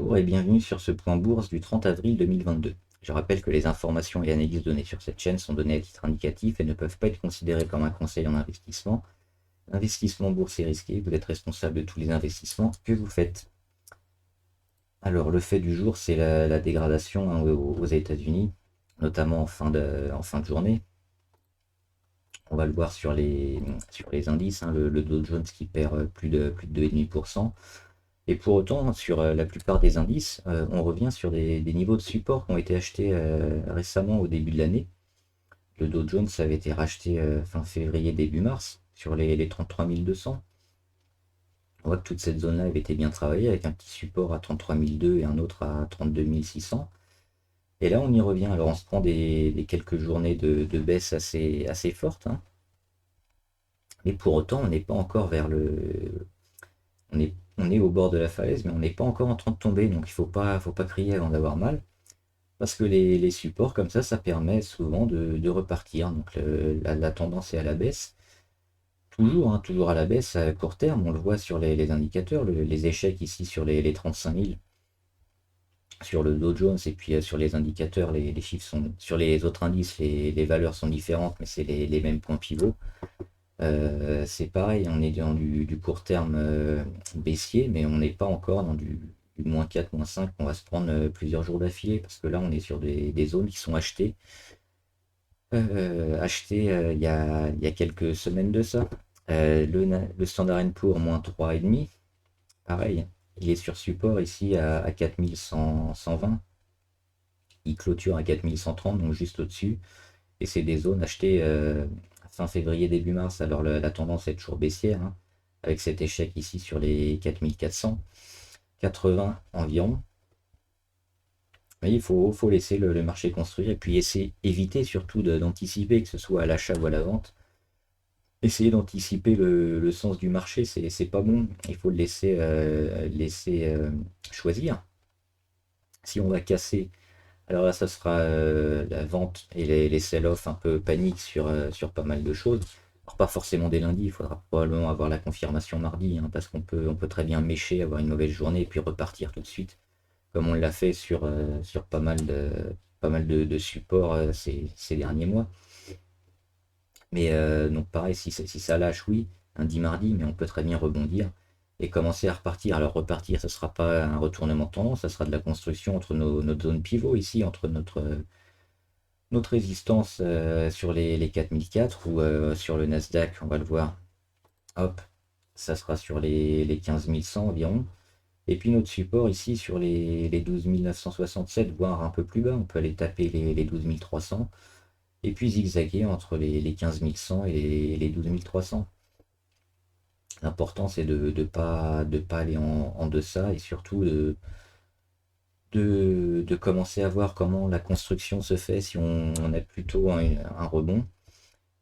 Bonjour et bienvenue sur ce point bourse du 30 avril 2022. Je rappelle que les informations et analyses données sur cette chaîne sont données à titre indicatif et ne peuvent pas être considérées comme un conseil en investissement. L'investissement boursier est risqué, vous êtes responsable de tous les investissements que vous faites. Alors le fait du jour, c'est la dégradation aux États-Unis, notamment en fin de journée. On va le voir sur les indices, le Dow Jones qui perd plus de 2,5%. Et pour autant, sur la plupart des indices, on revient sur des niveaux de support qui ont été achetés récemment au début de l'année. Le Dow Jones avait été racheté fin février, début mars, sur les 33 200. On voit que toute cette zone-là avait été bien travaillée, avec un petit support à 33 200 et un autre à 32 600. Et là, on y revient. Alors, on se prend des quelques journées de baisse assez fortes, hein. Mais pour autant, on n'est pas encore vers le... On est au bord de la falaise, mais on n'est pas encore en train de tomber, donc il faut pas crier avant d'avoir mal. Parce que les supports comme ça permet souvent de repartir. Donc la tendance est à la baisse. Toujours, hein, toujours à la baisse à court terme. On le voit sur les indicateurs, les échecs ici sur les 35 000, sur le Dow Jones, et puis sur les indicateurs, les chiffres sont... Sur les autres indices, les valeurs sont différentes, mais c'est les mêmes points pivots. C'est pareil, on est dans du court terme baissier, mais on n'est pas encore dans du -4, -5 qu'on va se prendre plusieurs jours d'affilée, parce que là on est sur des zones qui sont achetées il y a quelques semaines de ça. Le Standard & Poor's -3,5, pareil, il est sur support ici à 4120, il clôture à 4130, donc juste au-dessus, et c'est des zones achetées fin février, début mars. Alors la tendance est toujours baissière, hein, avec cet échec ici sur les 4480 environ. Mais il faut laisser le marché construire et puis éviter surtout d'anticiper, que ce soit à l'achat ou à la vente. Essayer d'anticiper le sens du marché, c'est pas bon. Il faut le laisser choisir. Si on va casser, alors là, ça sera la vente et les sell-off un peu panique sur pas mal de choses. Alors, pas forcément dès lundi, il faudra probablement avoir la confirmation mardi, hein, parce qu'on peut très bien mécher, avoir une mauvaise journée et puis repartir tout de suite, comme on l'a fait sur pas mal de supports ces derniers mois. Mais donc pareil, si ça lâche, oui, lundi, mardi, mais on peut très bien rebondir et commencer à repartir. Alors repartir, ce ne sera pas un retournement de tendance, ça sera de la construction entre notre zone pivot ici, entre notre résistance sur les 4004 ou sur le Nasdaq, on va le voir. Hop, ça sera sur les 15 100 environ. Et puis notre support ici sur les 12 967, voire un peu plus bas, on peut aller taper les 12 300. Et puis zigzaguer entre les 15 100 et les 12 300. L'important c'est de pas aller en deçà, et surtout de commencer à voir comment la construction se fait, si on a plutôt un rebond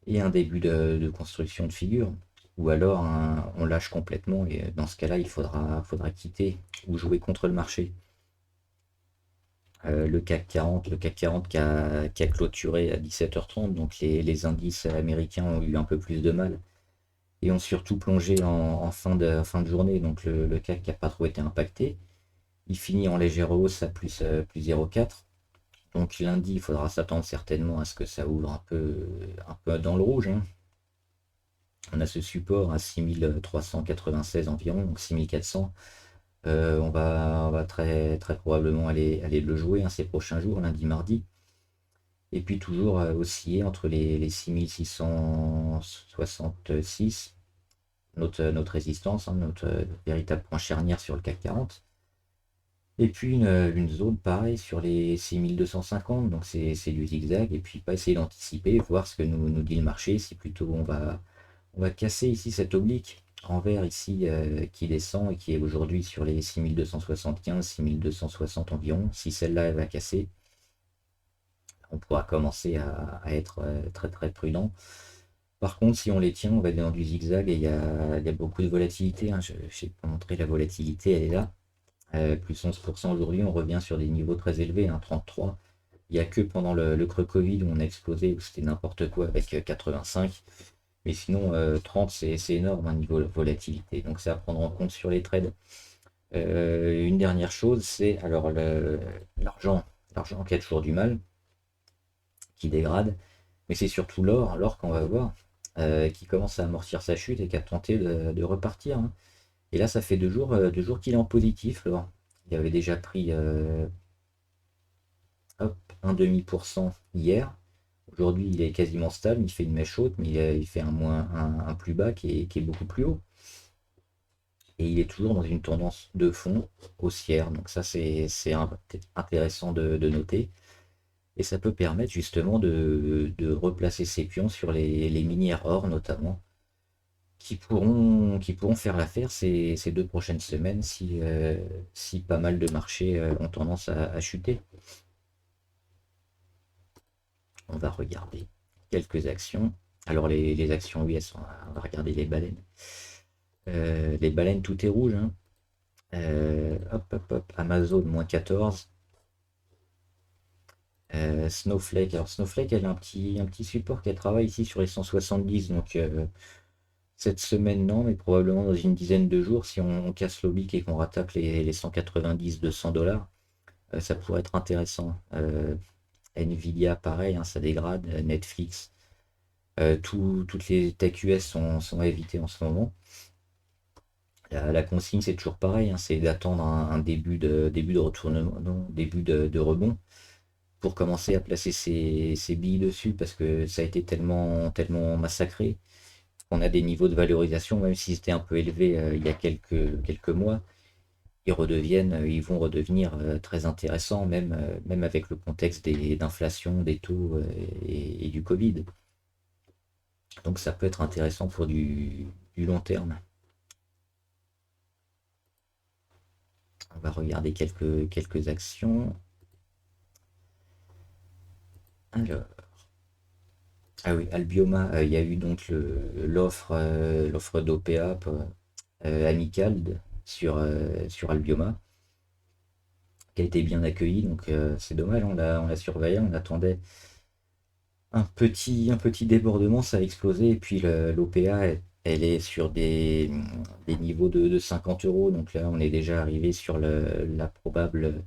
et un début de construction de figure, ou alors on lâche complètement, et dans ce cas-là il faudra quitter ou jouer contre le marché. Le CAC 40 qui a clôturé à 17h30, donc les indices américains ont eu un peu plus de mal et ont surtout plongé en fin de journée. Donc le CAC qui n'a pas trop été impacté, il finit en légère hausse à plus 0,4. Donc lundi, il faudra s'attendre certainement à ce que ça ouvre un peu dans le rouge, hein. On a ce support à 6396 environ, donc 6400. On va très, très probablement aller le jouer, hein, ces prochains jours, lundi, mardi. Et puis toujours osciller entre les 6666, notre résistance, hein, notre véritable point charnière sur le CAC 40. Et puis une zone pareille sur les 6250, donc c'est du zigzag. Et puis pas essayer d'anticiper, voir ce que nous dit le marché, si plutôt on va casser ici cette oblique en vert ici qui descend et qui est aujourd'hui sur les 6275, 6260 environ. Si celle-là elle va casser, on pourra commencer à être très très prudent. Par contre, si on les tient, on va aller dans du zigzag, et il y a beaucoup de volatilité, hein. Je n'ai pas montré la volatilité, elle est là. Plus 11% aujourd'hui, on revient sur des niveaux très élevés, hein, 33. Il n'y a que pendant le creux Covid où on a explosé, où c'était n'importe quoi avec 85. Mais sinon, 30, c'est énorme, un niveau de volatilité. Donc c'est à prendre en compte sur les trades. Une dernière chose, c'est alors l'argent. L'argent qui a toujours du mal, qui dégrade, mais c'est surtout l'or qu'on va voir, qui commence à amortir sa chute et qui a tenté de repartir, hein. Et là, ça fait 2 jours qu'il est en positif, l'or. Il avait déjà pris hop, 1,5% hier. Aujourd'hui, il est quasiment stable, il fait une mèche haute, mais il fait un plus bas qui est beaucoup plus haut. Et il est toujours dans une tendance de fond haussière. Donc ça, c'est intéressant de noter. Et ça peut permettre justement de replacer ses pions sur les minières or notamment, qui pourront faire l'affaire ces 2 prochaines semaines si pas mal de marchés ont tendance à chuter. On va regarder quelques actions. Alors les actions, oui, on va regarder les baleines. Les baleines, tout est rouge, hein. Hop, hop, hop, Amazon, -14. Snowflake. Alors Snowflake, elle a un petit support qu'elle travaille ici sur les 170. Donc cette semaine, non, mais probablement dans une dizaine de jours, si on casse l'oblique et qu'on rattaque les 190, $200, ça pourrait être intéressant. Nvidia, pareil, hein, ça dégrade. Netflix, toutes les tech US sont à éviter en ce moment. La consigne, c'est toujours pareil, hein, c'est d'attendre un début de retournement, non, début de rebond pour commencer à placer ses billes dessus parce que ça a été tellement, tellement massacré qu'on a des niveaux de valorisation, même s'ils étaient un peu élevés il y a quelques mois, ils vont redevenir très intéressants, même avec le contexte d'inflation, des taux et du Covid. Donc ça peut être intéressant pour du long terme. On va regarder quelques actions. Alors, ah oui, Albioma, il y a eu donc l'offre d'OPA amicale sur Albioma, qui a été bien accueillie. Donc c'est dommage, on l'a surveillé, on attendait un petit débordement, ça a explosé. Et puis l'OPA, elle est sur des niveaux de 50 euros. Donc là, on est déjà arrivé sur la probable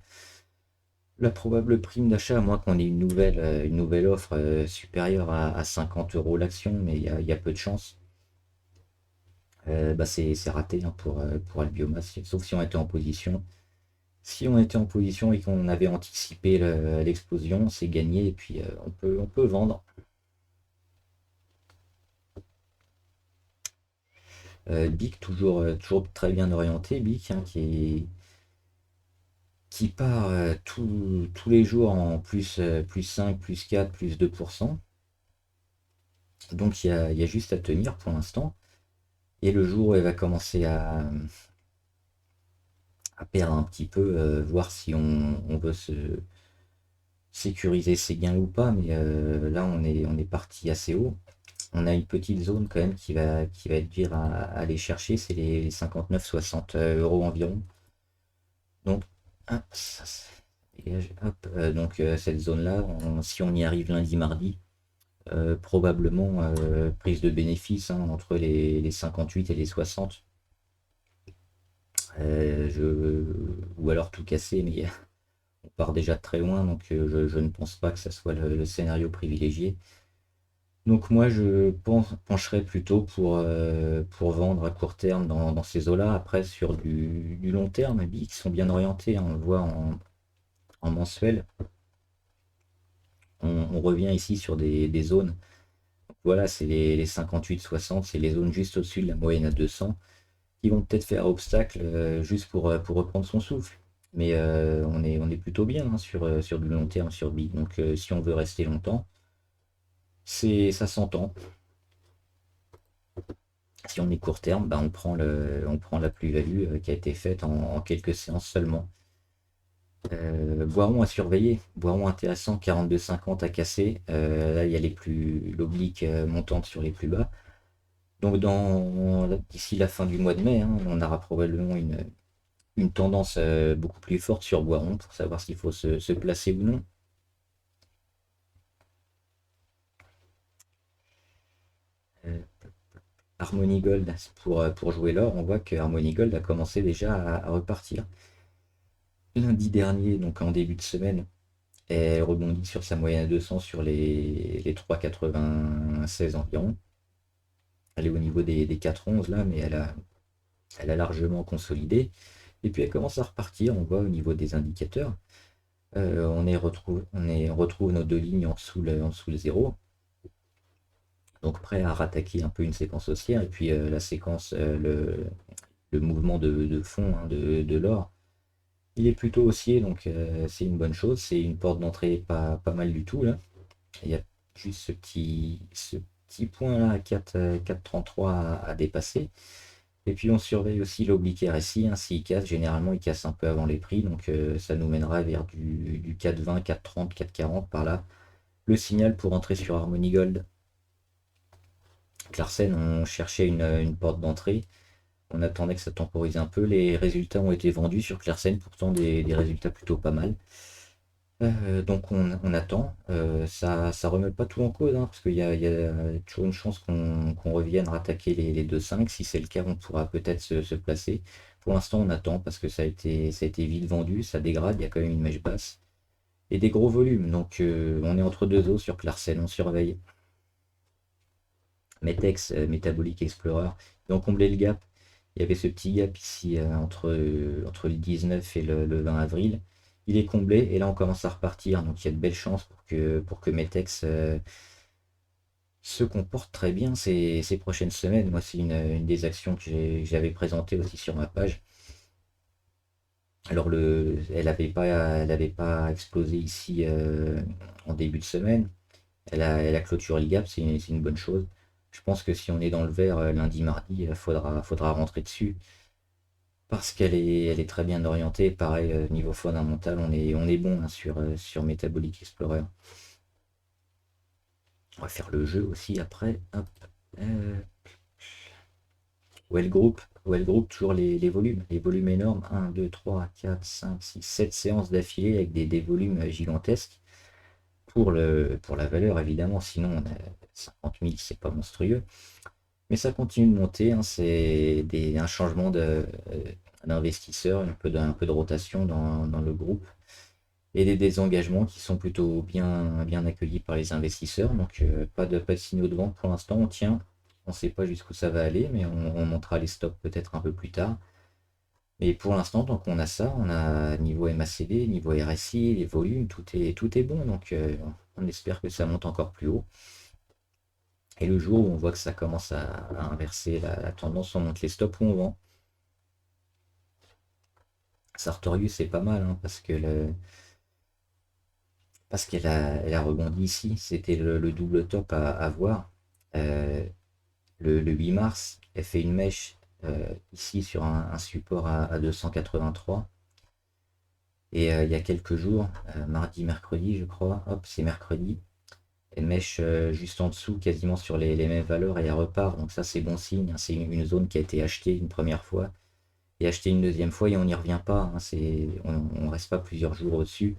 prime d'achat, à moins qu'on ait une nouvelle offre supérieure à 50 euros l'action, mais il y a peu de chance. Bah c'est raté, hein, pour Albioma, sauf si on était en position. Si on était en position et qu'on avait anticipé l'explosion, c'est gagné et puis on peut vendre. BIC, toujours très bien orienté, BIC, hein, qui part tous les jours en plus 5, plus 4, plus 2%. Donc il y a juste à tenir pour l'instant. Et le jour où elle va commencer à perdre un petit peu, voir si on veut se sécuriser ses gains ou pas, mais là on est parti assez haut. On a une petite zone quand même qui va être dure à aller chercher, c'est les 59-60 euros environ. Donc, hop, ça dégage, hop, donc cette zone-là, si on y arrive lundi, mardi, probablement prise de bénéfice, hein, entre les 58 et les 60. Ou alors tout casser, mais on part déjà de très loin, donc je ne pense pas que ça soit le scénario privilégié. Donc moi je pencherais plutôt pour vendre à court terme dans ces eaux-là. Après sur du long terme, les billes qui sont bien orientés, hein, on le voit en mensuel. On revient ici sur des zones. Voilà, c'est les 58-60, c'est les zones juste au-dessus de la moyenne à 200 qui vont peut-être faire obstacle juste pour reprendre son souffle. Mais on est plutôt bien, hein, sur du long terme sur BIC. Donc si on veut rester longtemps, ça s'entend. Si on est court terme, bah, on prend la plus-value qui a été faite en quelques séances seulement. Boiron à surveiller. Boiron intéressant, 42,50 à casser. Là, il y a l'oblique montante sur les plus bas. Donc d'ici la fin du mois de mai, hein, on aura probablement une tendance beaucoup plus forte sur Boiron pour savoir s'il faut se placer ou non. Euh, Harmony Gold pour jouer l'or, on voit que Harmony Gold a commencé déjà à repartir. Lundi dernier, donc en début de semaine, elle rebondit sur sa moyenne à 200 sur les 3,96 environ. Elle est au niveau des 4,11 là, mais elle a largement consolidé. Et puis elle commence à repartir, on voit au niveau des indicateurs. On retrouve nos deux lignes en dessous le zéro. Donc prêt à rattaquer un peu une séquence haussière. Et puis la séquence, le mouvement de fond hein, de l'or, il est plutôt haussier, donc c'est une bonne chose. C'est une porte d'entrée pas mal du tout là. Il y a juste ce petit point là à 4,33 à dépasser. Et puis on surveille aussi l'oblique RSI, hein, s'il casse, généralement il casse un peu avant les prix, donc ça nous mènera vers du 4,20, 4,30, 4,40 par là. Le signal pour entrer sur Harmony Gold. Clarsen, on cherchait une porte d'entrée, on attendait que ça temporise un peu, les résultats ont été vendus sur Clarsen, pourtant des résultats plutôt pas mal. Donc on attend. Ça remet pas tout en cause, hein, parce qu'il y a toujours une chance qu'on revienne rattaquer les 2,5. Si c'est le cas, on pourra peut-être se placer. Pour l'instant, on attend parce que ça a été vite vendu, ça dégrade, il y a quand même une mèche basse et des gros volumes. Donc on est entre deux eaux sur Clarsen, on surveille. Metex, Metabolic Explorer, ils ont comblé le gap. Il y avait ce petit gap ici entre le 19 et le 20 avril. Il est comblé et là on commence à repartir. Donc il y a de belles chances pour que Metex se comporte très bien ces prochaines semaines. Moi, c'est une des actions que j'avais présentées aussi sur ma page. Alors elle avait pas explosé ici en début de semaine. Elle a clôturé le gap, c'est une bonne chose. Je pense que si on est dans le vert lundi, mardi, il faudra rentrer dessus parce elle est très bien orientée. Pareil, niveau fondamental, on est bon hein, sur Metabolic Explorer. On va faire le jeu aussi après. Hop. Euh, Well Group. Well Group, toujours les volumes. Les volumes énormes. 1, 2, 3, 4, 5, 6, 7 séances d'affilée avec des volumes gigantesques. Pour la valeur, évidemment, sinon 50 000, c'est pas monstrueux. Mais ça continue de monter, hein, c'est un changement d'investisseur, un peu de rotation dans le groupe et des désengagements qui sont plutôt bien accueillis par les investisseurs. Donc pas de signaux de vente pour l'instant, on tient. On ne sait pas jusqu'où ça va aller, mais on montera les stops peut-être un peu plus tard. Mais pour l'instant, tant qu'on a ça, on a niveau MACD, niveau RSI, les volumes, tout est bon. Donc on espère que ça monte encore plus haut. Et le jour où on voit que ça commence à inverser la tendance, on monte les stops ou on vend. Sartorius c'est pas mal hein, parce qu'elle a rebondi ici. C'était le double top à voir. Euh, le 8 mars, elle fait une mèche ici sur un support à 283. Et il y a quelques jours, mardi, mercredi, je crois, hop, c'est mercredi, elle mèche juste en dessous, quasiment sur les mêmes valeurs et elle repart. Donc ça, c'est bon signe, hein. C'est une zone qui a été achetée une première fois et achetée une deuxième fois et on n'y revient pas, hein. On ne reste pas plusieurs jours au-dessus.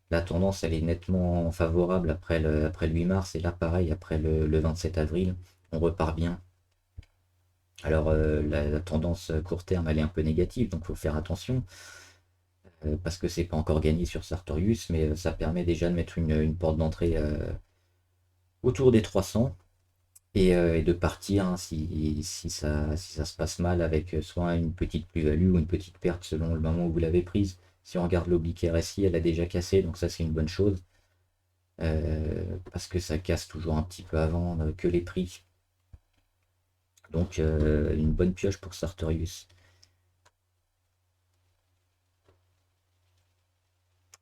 La tendance, elle est nettement favorable après le 8 mars et là, pareil, après le 27 avril, on repart bien. Alors, la tendance court terme, elle est un peu négative, donc il faut faire attention. Parce que c'est pas encore gagné sur Sartorius, mais ça permet déjà de mettre une porte d'entrée autour des 300 et de partir hein, si ça se passe mal avec soit une petite plus-value ou une petite perte selon le moment où vous l'avez prise. Si on regarde l'oblique RSI, elle a déjà cassé, donc ça c'est une bonne chose. Parce que ça casse toujours un petit peu avant que les prix. Donc une bonne pioche pour Sartorius.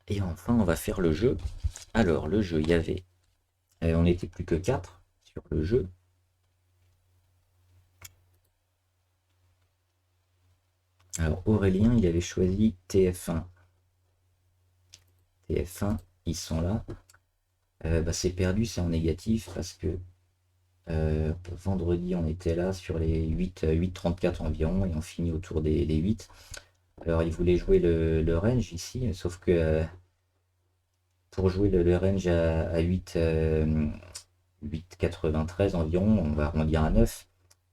Et enfin on va faire le jeu. Alors le jeu, il y avait. On n'était plus que 4 sur le jeu. Alors Aurélien, il avait choisi TF1. TF1, ils sont là. Bah, c'est perdu, c'est en négatif parce que vendredi, on était là sur les 8,34 environ et on finit autour des 8. Alors, il voulait jouer le range ici, sauf que pour jouer le range à 8,93 environ, on va arrondir à 9.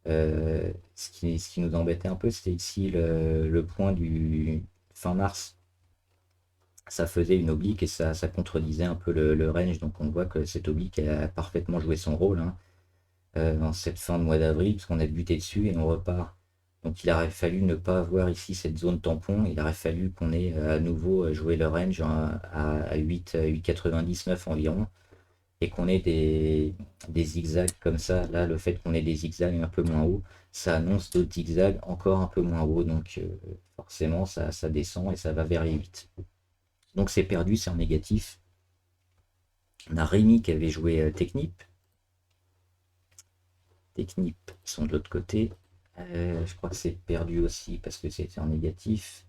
Ce qui nous embêtait un peu, c'était ici le point du fin mars. Ça faisait une oblique et ça contredisait un peu le range. Donc on voit que cette oblique elle a parfaitement joué son rôle, hein, en cette fin de mois d'avril, puisqu'on a buté dessus et on repart. Donc il aurait fallu ne pas avoir ici cette zone tampon. Il aurait fallu qu'on ait à nouveau joué le range à 8, 8,99 environ et qu'on ait des zigzags comme ça. Là, le fait qu'on ait des zigzags un peu moins haut, ça annonce d'autres zigzags encore un peu moins haut. Donc forcément, ça descend et ça va vers les 8. Donc c'est perdu, c'est en négatif. On a Rémi qui avait joué Technip. Technip sont de l'autre côté. Je crois que c'est perdu aussi parce que c'était en négatif.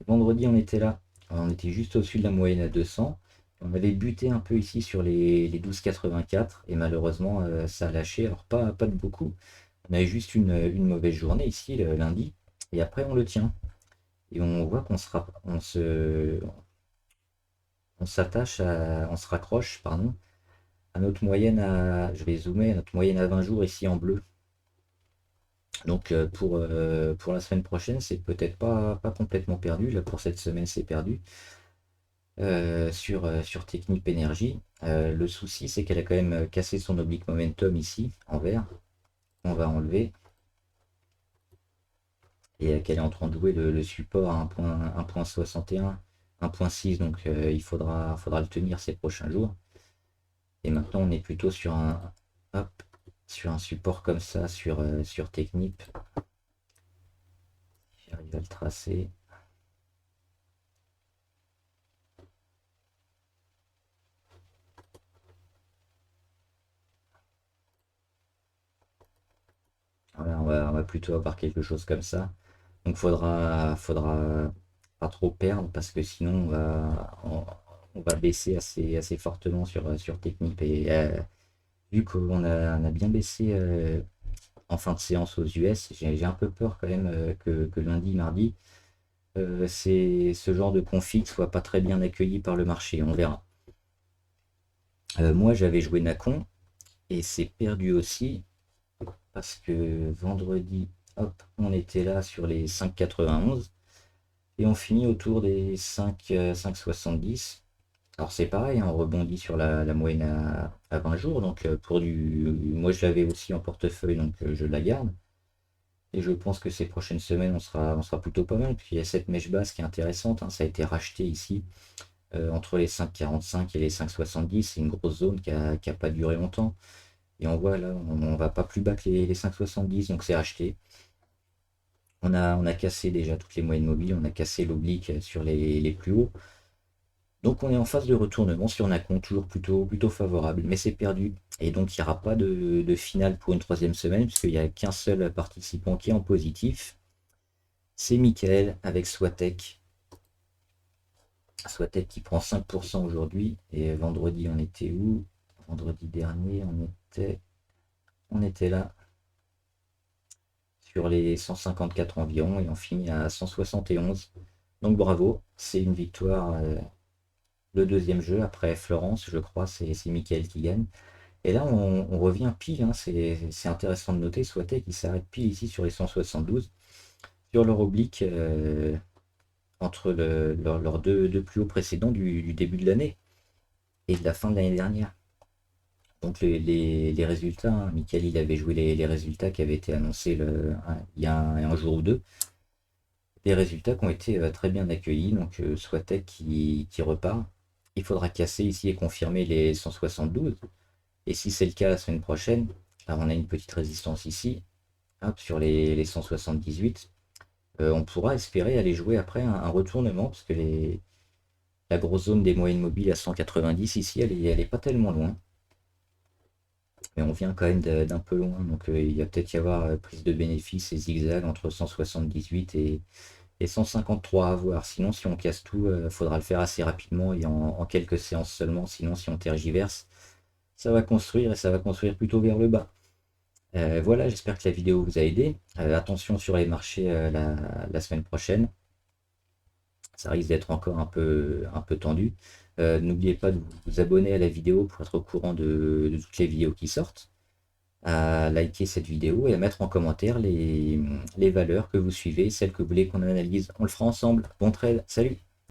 Vendredi, on était là. On était juste au-dessus de la moyenne à 200. On avait buté un peu ici sur les 12,84 et malheureusement ça a lâché. Alors pas de beaucoup. On avait juste une mauvaise journée ici le lundi et après on le tient. Et on voit on s'attache on se raccroche, pardon, à notre moyenne je vais zoomer, à notre moyenne à 20 jours ici en bleu. Donc pour la semaine prochaine, c'est peut-être pas complètement perdu. Là pour cette semaine, c'est perdu. Sur Technip Énergie. Le souci, c'est qu'elle a quand même cassé son oblique momentum ici, en vert. On va enlever. Et qu'elle est en train de jouer le support à 1.61, 1.6. Donc il faudra le tenir ces prochains jours. Et maintenant, on est plutôt hop, sur un support comme ça, sur Technip. J'arrive à le tracer. Voilà, on va plutôt avoir quelque chose comme ça. Donc faudra pas trop perdre parce que sinon on va baisser assez fortement sur Technip. Et vu qu'on a bien baissé en fin de séance aux US, j'ai un peu peur quand même que lundi, mardi, ce genre de config soit pas très bien accueilli par le marché. On verra. Moi j'avais joué Nacon et c'est perdu aussi parce que vendredi, hop, on était là sur les 5,91 et on finit autour des 5,70. Alors c'est pareil, hein, on rebondit sur la moyenne à 20 jours, donc moi je l'avais aussi en portefeuille, donc je la garde. Et je pense que ces prochaines semaines, on sera plutôt pas mal, puisqu'il y a cette mèche basse qui est intéressante, hein, ça a été racheté ici, entre les 5,45 et les 5,70, c'est une grosse zone qui a pas duré longtemps. Et on voit là, on va pas plus bas que les 5,70, donc c'est acheté. On a cassé déjà toutes les moyennes mobiles, on a cassé l'oblique sur les plus hauts. Donc on est en phase de retournement sur Nacon, toujours plutôt favorable, mais c'est perdu. Et donc il n'y aura pas de finale pour une troisième semaine, puisqu'il n'y a qu'un seul participant qui est en positif. C'est Michael avec Swatech. Swatech qui prend 5% aujourd'hui. Et vendredi, on était où? Vendredi dernier, on était là sur les 154 environ et on finit à 171. Donc bravo, c'est une victoire. Le deuxième jeu après Florence, je crois, c'est Michael qui gagne. Et là, on revient pile, hein, c'est intéressant de noter, Swatech qui s'arrête pile ici sur les 172, sur leur oblique entre leurs deux plus hauts précédents du début de l'année et de la fin de l'année dernière. Donc les résultats, hein, Michael il avait joué les résultats qui avaient été annoncés il y a un jour ou deux. Des résultats qui ont été très bien accueillis, donc Swatech qui repart. Il faudra casser ici et confirmer les 172. Et si c'est le cas la semaine prochaine, alors on a une petite résistance ici, hop, sur les 178. On pourra espérer aller jouer après un retournement, parce que la grosse zone des moyennes mobiles à 190 ici, elle est pas tellement loin. Mais on vient quand même d'un peu loin, donc il va peut-être y avoir prise de bénéfice et zigzag entre 178 et 153 à voir. Sinon, si on casse tout, il faudra le faire assez rapidement et en quelques séances seulement. Sinon, si on tergiverse, ça va construire et ça va construire plutôt vers le bas. Voilà, j'espère que la vidéo vous a aidé. Attention sur les marchés la semaine prochaine. Ça risque d'être encore un peu tendu. N'oubliez pas de vous abonner à la vidéo pour être au courant de toutes les vidéos qui sortent. à liker cette vidéo et à mettre en commentaire les valeurs que vous suivez, celles que vous voulez qu'on analyse. On le fera ensemble. Bon trade, salut!